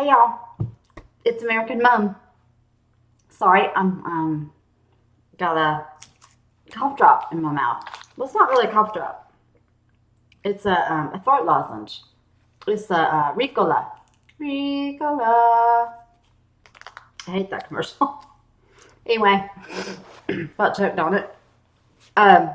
Hey y'all, it's American Mom. Sorry, I'm got a cough drop in my mouth. Well, it's not really a cough drop. It's a throat lozenge. It's a Ricola. Ricola. I hate that commercial. Anyway, about choked on it. Um,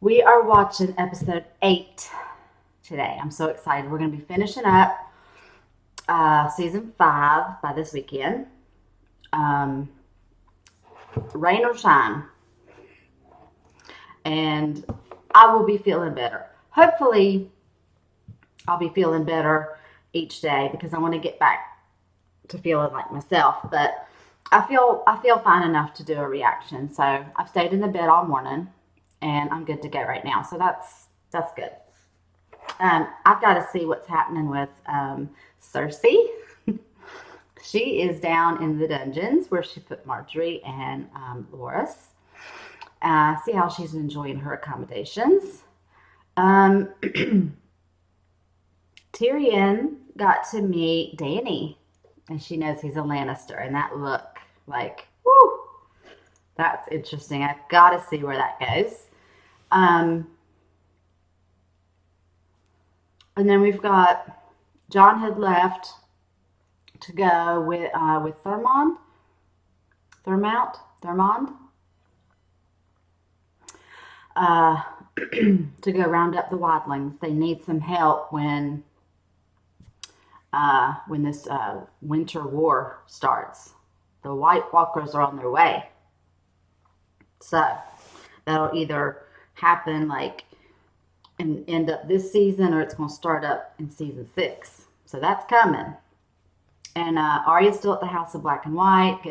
we are watching episode 8 today. I'm so excited. We're going to be finishing up season 5 by this weekend. Rain or shine. And I will be feeling better. Hopefully, I'll be feeling better each day because I want to get back to feeling like myself. But I feel fine enough to do a reaction. So I've stayed in the bed all morning, and I'm good to go right now. So that's good. I've got to see what's happening with Cersei. She is down in the dungeons where she put Marjorie and Loras. See how she's enjoying her accommodations. Tyrion got to meet Dani, and she knows he's a Lannister, and that look like, whoo, that's interesting. I've got to see where that goes. And then we've got Jon had left to go with Thermond, to go round up the Wildlings. They need some help when this winter war starts. The White Walkers are on their way. So that'll either happen like and end up this season, or it's going to start up in season 6. So that's coming. And Arya's still at the House of Black and White,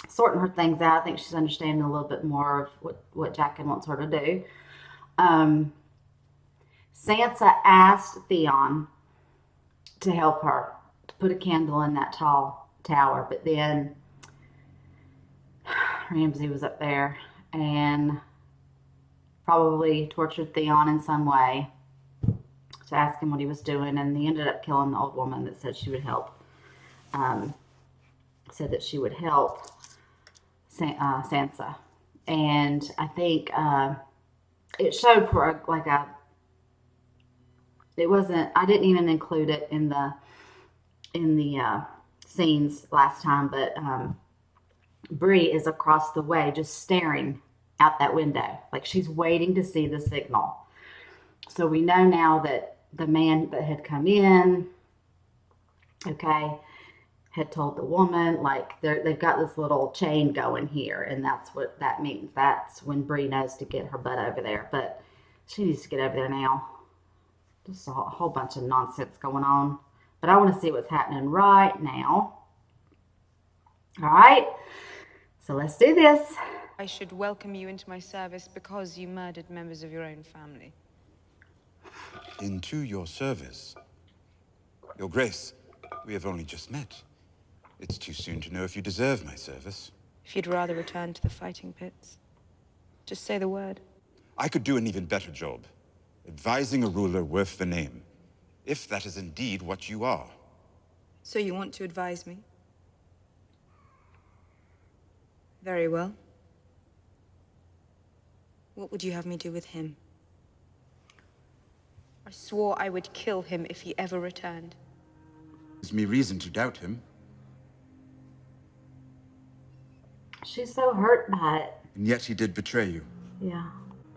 sorting her things out. I think she's understanding a little bit more of what Jaqen wants her to do. Sansa asked Theon to help her, to put a candle in that tall tower. But then Ramsay was up there and probably tortured Theon in some way to ask him what he was doing. And he ended up killing the old woman that said she would help. Said that she would help Sansa. And I think it showed for it wasn't, I didn't even include it in the scenes last time, but Bree is across the way just staring out that window like she's waiting to see the signal. So we know now that the man that had come in, had told the woman, like they've got this little chain going here, and that's what that means. That's when Bree knows to get her butt over there, but she needs to get over there now. Just a whole bunch of nonsense going on, but I want to see what's happening right now. All right, so let's do this. I should welcome you into my service because you murdered members of your own family. Into your service? Your Grace, we have only just met. It's too soon to know if you deserve my service. If you'd rather return to the fighting pits, just say the word. I could do an even better job. Advising a ruler worth the name. If that is indeed what you are. So you want to advise me? Very well. What would you have me do with him? I swore I would kill him if he ever returned. Gives me reason to doubt him. She's so hurt by it. And yet he did betray you. Yeah.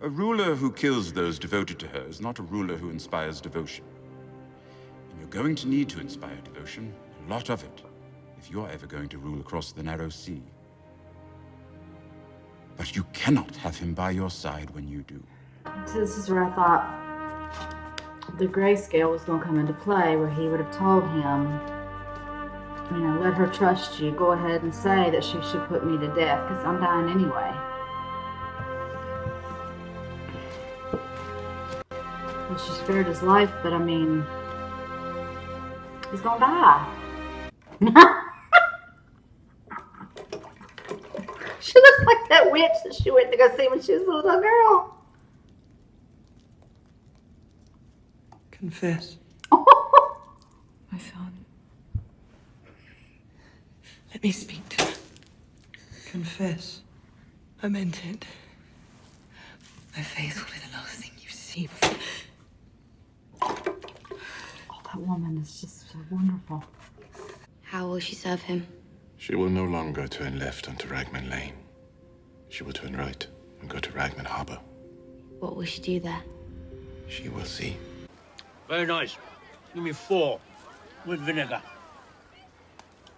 A ruler who kills those devoted to her is not a ruler who inspires devotion. And you're going to need to inspire devotion, a lot of it, if you're ever going to rule across the narrow sea. But you cannot have him by your side when you do. So this is where I thought the grayscale was going to come into play, where he would have told him, let her trust you. Go ahead and say that she should put me to death because I'm dying anyway. Well, she spared his life, but he's going to die. She looks like that witch that she went to go see when she was a little girl. Confess. My son. Let me speak to him. Confess. I meant it. My face will be the last thing you see before... Oh, that woman is just so wonderful. How will she serve him? She will no longer turn left onto Ragman Lane. She will turn right and go to Ragman Harbor. What will she do there? She will see. Very nice. Give me 4 with vinegar.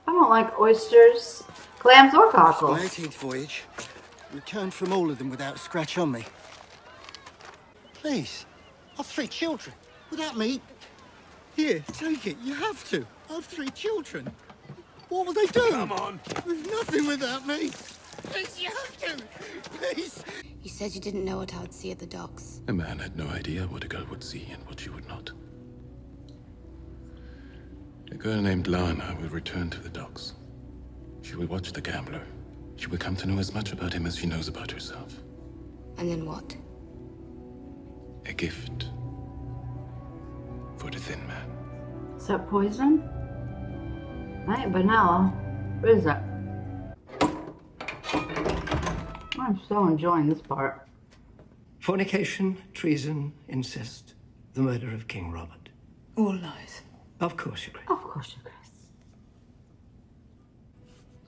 I don't like oysters, clams, or cockles. My 18th voyage. Returned from all of them without a scratch on me. Please. I've 3 children. Without me. Here, take it. You have to. I've 3 children. What will they do? Come on. With nothing without me. Please, you have to. Please. You said you didn't know what I would see at the docks. A man had no idea what a girl would see and what she would not. A girl named Lana will return to the docks. She will watch the gambler. She will come to know as much about him as she knows about herself. And then what? A gift for the thin man. Is that poison? That ain't vanilla. What is it? I'm so enjoying this part. Fornication, treason, incest, the murder of King Robert. All lies. Of course, you agree. Of course you, Chris.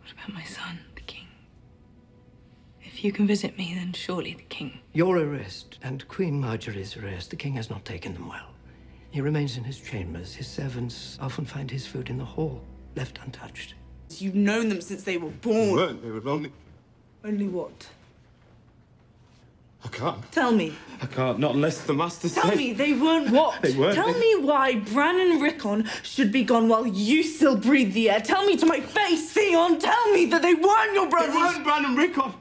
What about my son, the king? If you can visit me, then surely the king. Your arrest and Queen Marjorie's arrest, the king has not taken them well. He remains in his chambers. His servants often find his food in the hall, left untouched. You've known them since they were born. weren't. They were only... Only what? I can't. Tell me. I can't. Not unless the master Tell me they weren't what? They weren't. Tell me why Bran and Rickon should be gone while you still breathe the air. Tell me to my face, Theon. Tell me that they weren't your brothers. They weren't Bran and Rickon.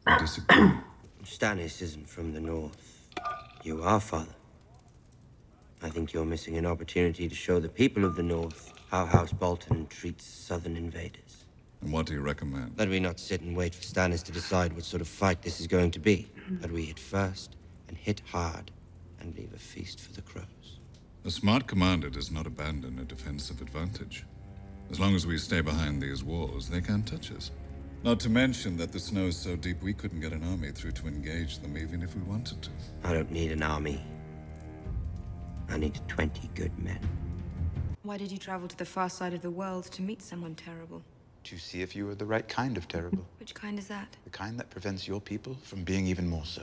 I disagree. Stannis isn't from the north. You are, father. I think you're missing an opportunity to show the people of the north how House Bolton treats southern invaders. And what do you recommend? That we not sit and wait for Stannis to decide what sort of fight this is going to be. That we hit first, and hit hard, and leave a feast for the crows. A smart commander does not abandon a defensive advantage. As long as we stay behind these walls, they can't touch us. Not to mention that the snow is so deep we couldn't get an army through to engage them even if we wanted to. I don't need an army. I need 20 good men. Why did you travel to the far side of the world to meet someone terrible? To see if you were the right kind of terrible. Which kind is that? The kind that prevents your people from being even more so.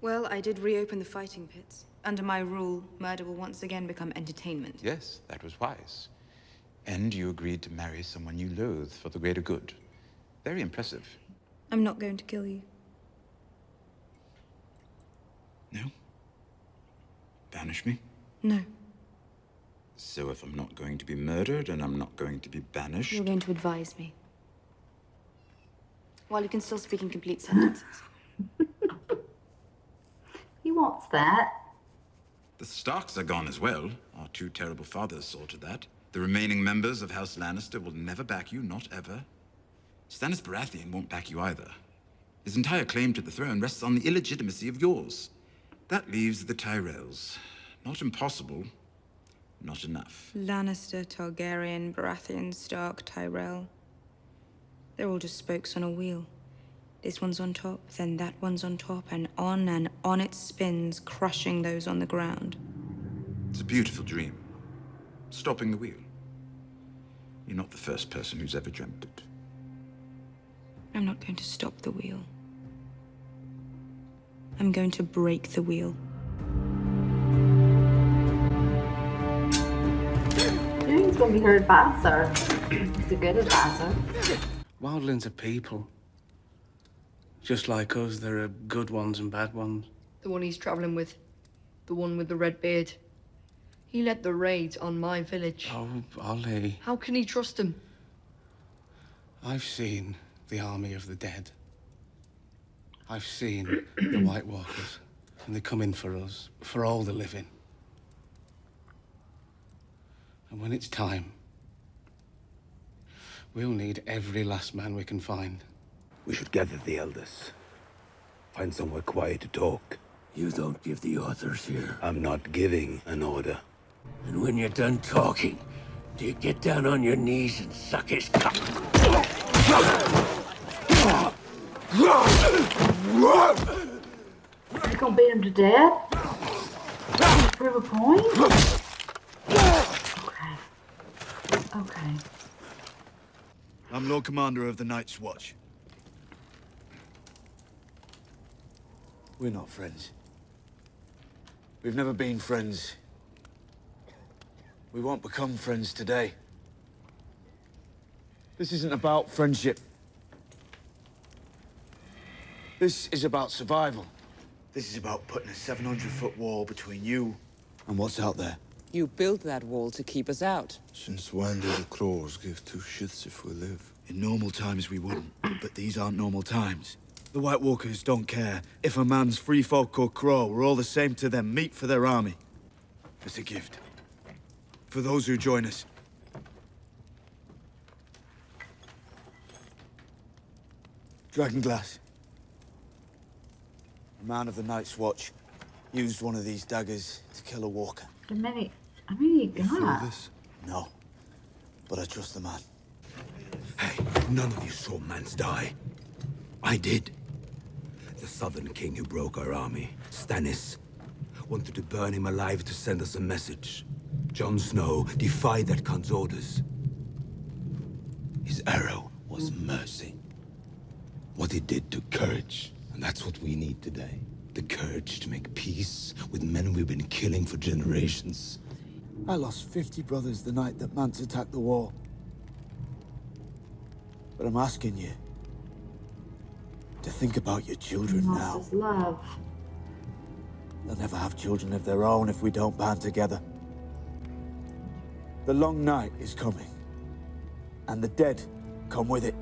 Well, I did reopen the fighting pits. Under my rule, murder will once again become entertainment. Yes, that was wise. And you agreed to marry someone you loathe for the greater good. Very impressive. I'm not going to kill you. No? Banish me? No. So if I'm not going to be murdered and I'm not going to be banished... You're going to advise me. While you can still speak in complete sentences. He wants that. The Starks are gone as well. Our 2 terrible fathers saw to that. The remaining members of House Lannister will never back you, not ever. Stannis Baratheon won't back you either. His entire claim to the throne rests on the illegitimacy of yours. That leaves the Tyrells. Not impossible, not enough. Lannister, Targaryen, Baratheon, Stark, Tyrell. They're all just spokes on a wheel. This one's on top, then that one's on top, and on it spins, crushing those on the ground. It's a beautiful dream. Stopping the wheel. You're not the first person who's ever dreamt it. I'm not going to stop the wheel. I'm going to break the wheel. He's going to be her advisor. He's a good advisor. Wildlings are people. Just like us, there are good ones and bad ones. The one he's traveling with. The one with the red beard. He led the raid on my village. Oh, Ollie. How can he trust him? I've seen the army of the dead. I've seen the White Walkers, and they come in for us, for all the living. And when it's time, we'll need every last man we can find. We should gather the elders. Find somewhere quiet to talk. You don't give the orders here. I'm not giving an order. And when you're done talking, do you get down on your knees and suck his cock? You gonna beat him to death? Prove a point? Okay. Okay. I'm Lord Commander of the Night's Watch. We're not friends. We've never been friends. We won't become friends today. This isn't about friendship. This is about survival. This is about putting a 700-foot wall between you and what's out there. You built that wall to keep us out. Since when do the claws give two shits if we live? In normal times we wouldn't, but these aren't normal times. The White Walkers don't care if a man's free folk or crow. We're all the same to them, meat for their army. It's a gift. For those who join us. Dragonglass. A man of the Night's Watch used one of these daggers to kill a walker. How many you got? No, but I trust the man. Hey, none of you saw Mance die. I did. The Southern King who broke our army, Stannis, wanted to burn him alive to send us a message. Jon Snow defied that Khan's orders. His arrow was mercy. What he did took courage, and that's what we need today. The courage to make peace with men we've been killing for generations. I lost 50 brothers the night that Mance attacked the wall. But I'm asking you to think about your children now. His love. They'll never have children of their own if we don't band together. The long night is coming, and the dead come with it.